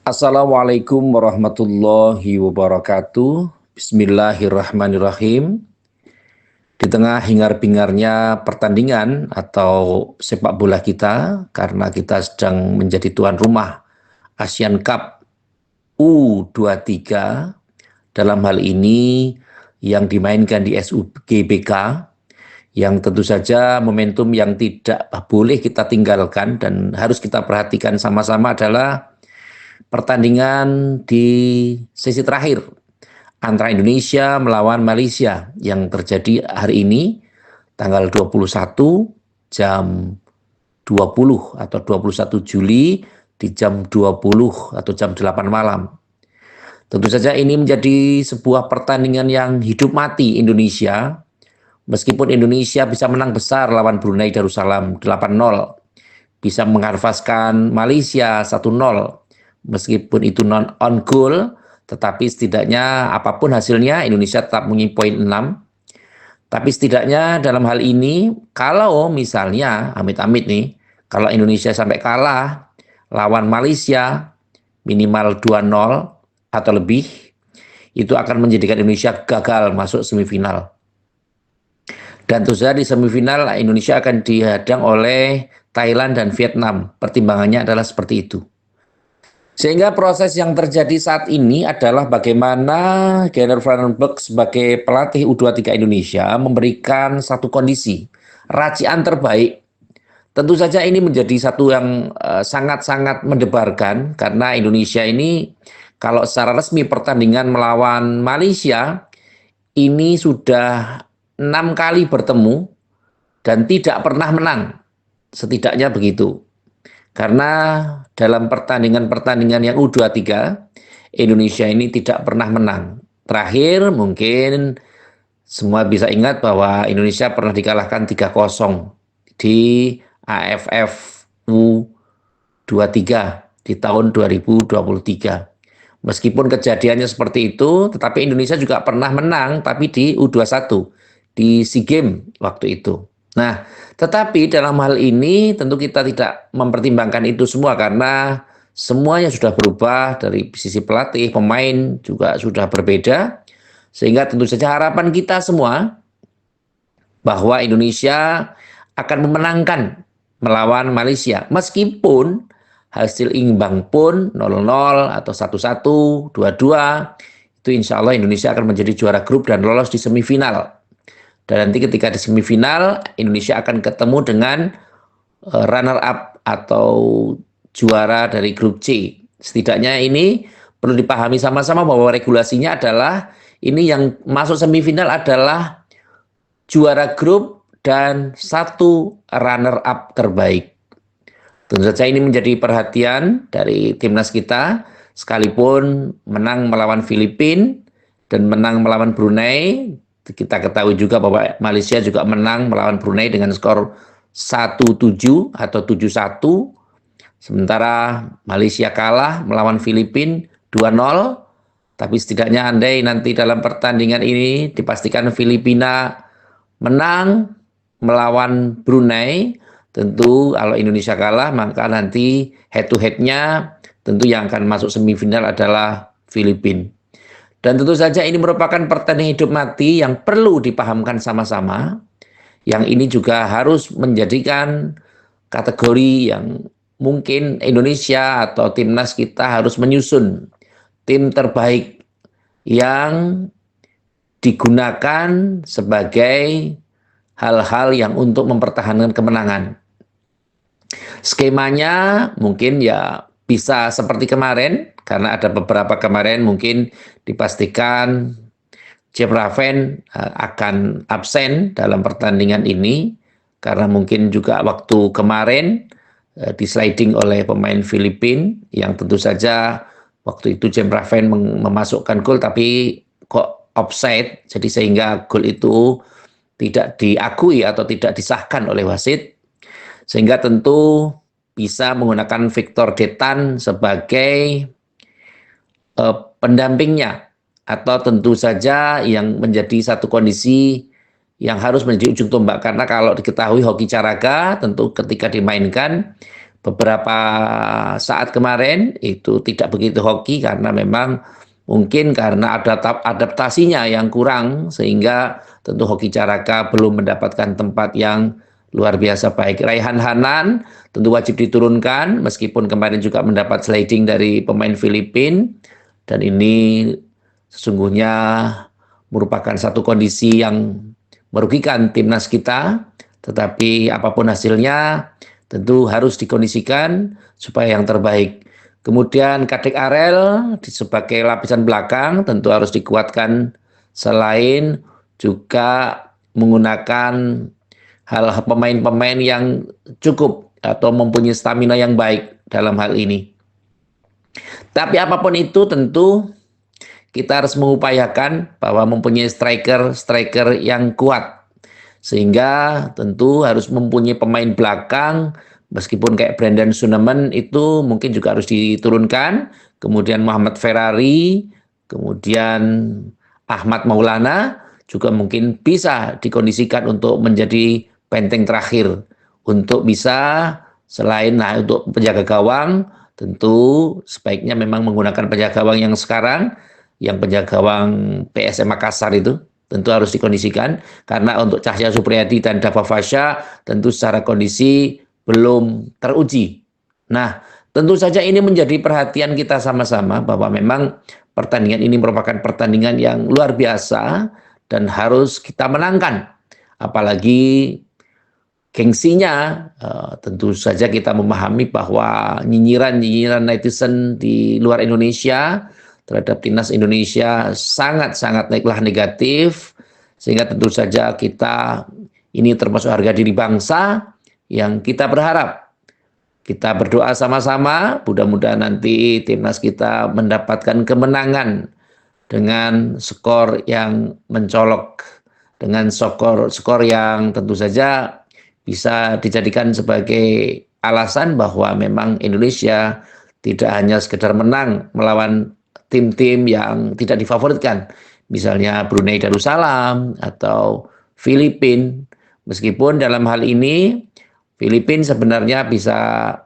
Assalamualaikum warahmatullahi wabarakatuh. Bismillahirrahmanirrahim. Di tengah hingar-bingarnya pertandingan atau sepak bola kita, karena kita sedang menjadi tuan rumah Asian Cup U23, dalam hal ini yang dimainkan di SUGBK, yang tentu saja momentum yang tidak boleh kita tinggalkan dan harus kita perhatikan sama-sama adalah pertandingan di sesi terakhir antara Indonesia melawan Malaysia yang terjadi hari ini tanggal 21 jam 20 atau 21 Juli di jam 20 atau jam 8 malam. Tentu saja ini menjadi sebuah pertandingan yang hidup mati Indonesia. Meskipun Indonesia bisa menang besar lawan Brunei Darussalam 8-0, bisa mengharvaskan Malaysia 1-0, meskipun itu non on goal, tetapi setidaknya apapun hasilnya Indonesia tetap mempunyai poin 6. Tapi setidaknya dalam hal ini, kalau misalnya amit-amit nih, kalau Indonesia sampai kalah lawan Malaysia minimal 2-0 atau lebih, itu akan menjadikan Indonesia gagal masuk semifinal. Dan tentu saja di semifinal Indonesia akan dihadang oleh Thailand dan Vietnam. Pertimbangannya adalah seperti itu. Sehingga proses yang terjadi saat ini adalah bagaimana Gernot Vandenberg sebagai pelatih U23 Indonesia memberikan satu kondisi racian terbaik. Tentu saja ini menjadi satu yang sangat-sangat mendebarkan, karena Indonesia ini kalau secara resmi pertandingan melawan Malaysia ini sudah 6 kali bertemu dan tidak pernah menang, setidaknya begitu. Karena dalam pertandingan-pertandingan yang U23, Indonesia ini tidak pernah menang. Terakhir mungkin semua bisa ingat bahwa Indonesia pernah dikalahkan 3-0 di AFF U23 di tahun 2023. Meskipun kejadiannya seperti itu, tetapi Indonesia juga pernah menang, tapi di U21, di SEA Games waktu itu. Nah, tetapi dalam hal ini tentu kita tidak mempertimbangkan itu semua, karena semuanya sudah berubah dari sisi pelatih, pemain juga sudah berbeda. Sehingga tentu saja harapan kita semua bahwa Indonesia akan memenangkan melawan Malaysia. Meskipun hasil imbang pun 0-0 atau 1-1, 2-2, itu insya Allah Indonesia akan menjadi juara grup dan lolos di semifinal. Dan nanti ketika di semifinal, Indonesia akan ketemu dengan runner up atau juara dari grup C. Setidaknya ini perlu dipahami sama-sama bahwa regulasinya adalah ini yang masuk semifinal adalah juara grup dan satu runner up terbaik. Tentu saja ini menjadi perhatian dari timnas kita, sekalipun menang melawan Filipina dan menang melawan Brunei. Kita ketahui juga bahwa Malaysia juga menang melawan Brunei dengan skor 1-7 atau 7-1. Sementara Malaysia kalah melawan Filipina 2-0. Tapi setidaknya andai nanti dalam pertandingan ini dipastikan Filipina menang melawan Brunei, tentu kalau Indonesia kalah maka nanti head to head-nya tentu yang akan masuk semifinal adalah Filipina. Dan tentu saja ini merupakan pertandingan hidup mati yang perlu dipahamkan sama-sama. Yang ini juga harus menjadikan kategori yang mungkin Indonesia atau timnas kita harus menyusun tim terbaik yang digunakan sebagai hal-hal yang untuk mempertahankan kemenangan. Skemanya mungkin ya bisa seperti kemarin, karena ada beberapa kemarin mungkin dipastikan Jeff Raven akan absen dalam pertandingan ini, karena mungkin juga waktu kemarin disliding oleh pemain Filipina yang tentu saja waktu itu Jeff Raven memasukkan gol tapi kok offside, jadi sehingga gol itu tidak diakui atau tidak disahkan oleh wasit, sehingga tentu bisa menggunakan Victor Detan sebagai pendampingnya, atau tentu saja yang menjadi satu kondisi yang harus menjadi ujung tombak, karena kalau diketahui hoki caraga tentu ketika dimainkan beberapa saat kemarin itu tidak begitu hoki karena memang mungkin karena ada adaptasinya yang kurang sehingga tentu Hoki Caraka belum mendapatkan tempat yang luar biasa baik. Raihan Hanan tentu wajib diturunkan meskipun kemarin juga mendapat sliding dari pemain Filipina dan ini sesungguhnya merupakan satu kondisi yang merugikan timnas kita, tetapi apapun hasilnya tentu harus dikondisikan supaya yang terbaik. Kemudian Kadek Arel sebagai lapisan belakang tentu harus dikuatkan selain juga menggunakan hal pemain-pemain yang cukup atau mempunyai stamina yang baik dalam hal ini. Tapi apapun itu tentu kita harus mengupayakan bahwa mempunyai striker yang kuat. Sehingga tentu harus mempunyai pemain belakang, meskipun kayak Brandon Sunemen itu mungkin juga harus diturunkan. Kemudian Muhammad Ferrari, kemudian Ahmad Maulana juga mungkin bisa dikondisikan untuk menjadi benteng terakhir. Untuk bisa selain untuk penjaga gawang, tentu sebaiknya memang menggunakan penjaga gawang yang sekarang, yang penjaga gawang PSM Makassar itu tentu harus dikondisikan karena untuk Cahya Supriyadi dan Dava Fasya tentu secara kondisi belum teruji. Nah, tentu saja ini menjadi perhatian kita sama-sama bahwa memang pertandingan ini merupakan pertandingan yang luar biasa dan harus kita menangkan. Apalagi gengsinya, tentu saja kita memahami bahwa nyinyiran-nyinyiran netizen di luar Indonesia terhadap timnas Indonesia sangat-sangat naiklah negatif, sehingga tentu saja kita ini termasuk harga diri bangsa yang kita berharap, kita berdoa sama-sama, mudah-mudahan nanti timnas kita mendapatkan kemenangan dengan skor yang mencolok, dengan skor yang tentu saja bisa dijadikan sebagai alasan bahwa memang Indonesia tidak hanya sekedar menang melawan tim-tim yang tidak difavoritkan, misalnya Brunei Darussalam atau Filipina. Meskipun dalam hal ini Filipina sebenarnya bisa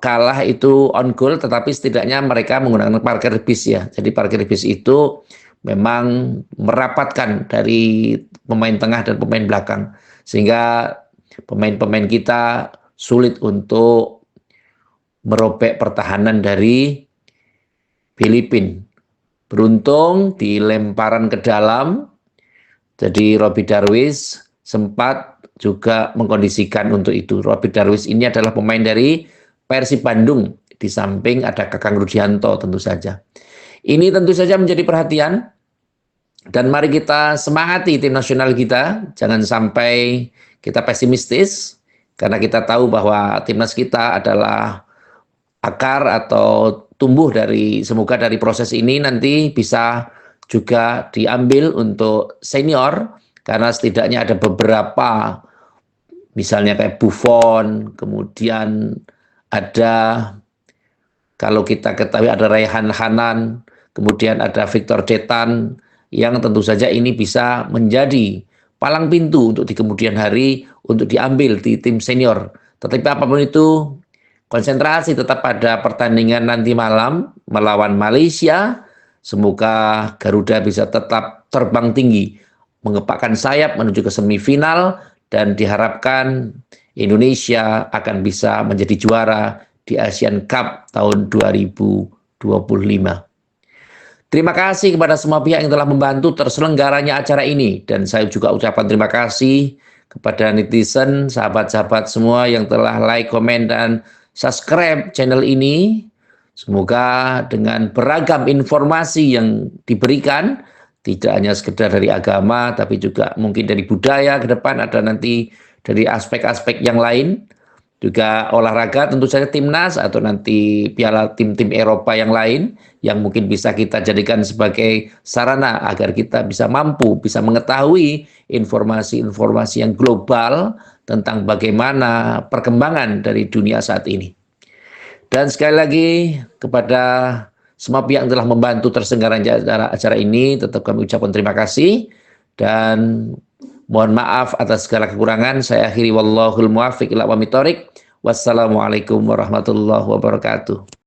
kalah itu on goal, tetapi setidaknya mereka menggunakan parkir bis ya. Jadi parkir bis itu memang merapatkan dari pemain tengah dan pemain belakang, sehingga pemain-pemain kita sulit untuk merobek pertahanan dari Filipina. Beruntung di lemparan ke dalam, jadi Robby Darwish sempat juga mengkondisikan untuk itu. Robby Darwish ini adalah pemain dari Persib Bandung, di samping ada Kakang Rudianto tentu saja. Ini tentu saja menjadi perhatian, dan mari kita semangati tim nasional kita, jangan sampai kita pesimistis, karena kita tahu bahwa timnas kita adalah akar atau tumbuh semoga dari proses ini nanti bisa juga diambil untuk senior, karena setidaknya ada beberapa, misalnya kayak Buffon, kemudian ada, kalau kita ketahui ada Raihan Hanan, kemudian ada Victor Detan, yang tentu saja ini bisa menjadi palang pintu untuk di kemudian hari untuk diambil di tim senior. Tetapi apapun itu, konsentrasi tetap pada pertandingan nanti malam melawan Malaysia. Semoga Garuda bisa tetap terbang tinggi, mengepakkan sayap menuju ke semifinal, dan diharapkan Indonesia akan bisa menjadi juara di Asian Cup tahun 2025. Terima kasih kepada semua pihak yang telah membantu terselenggaranya acara ini, dan saya juga ucapkan terima kasih kepada netizen, sahabat-sahabat semua yang telah like, komen, dan subscribe channel ini. Semoga dengan beragam informasi yang diberikan, tidak hanya sekedar dari agama, tapi juga mungkin dari budaya ke depan, ada nanti dari aspek-aspek yang lain, juga olahraga tentu saja timnas, atau nanti piala tim-tim Eropa yang lain, yang mungkin bisa kita jadikan sebagai sarana agar kita bisa mampu, bisa mengetahui informasi-informasi yang global tentang bagaimana perkembangan dari dunia saat ini. Dan sekali lagi kepada semua pihak yang telah membantu terselenggaranya acara ini, tetap kami ucapkan terima kasih, dan Mohon maaf atas segala kekurangan. Saya akhiri wallahul muwaffiq ila aqwamit thoriq. Wassalamualaikum warahmatullahi wabarakatuh.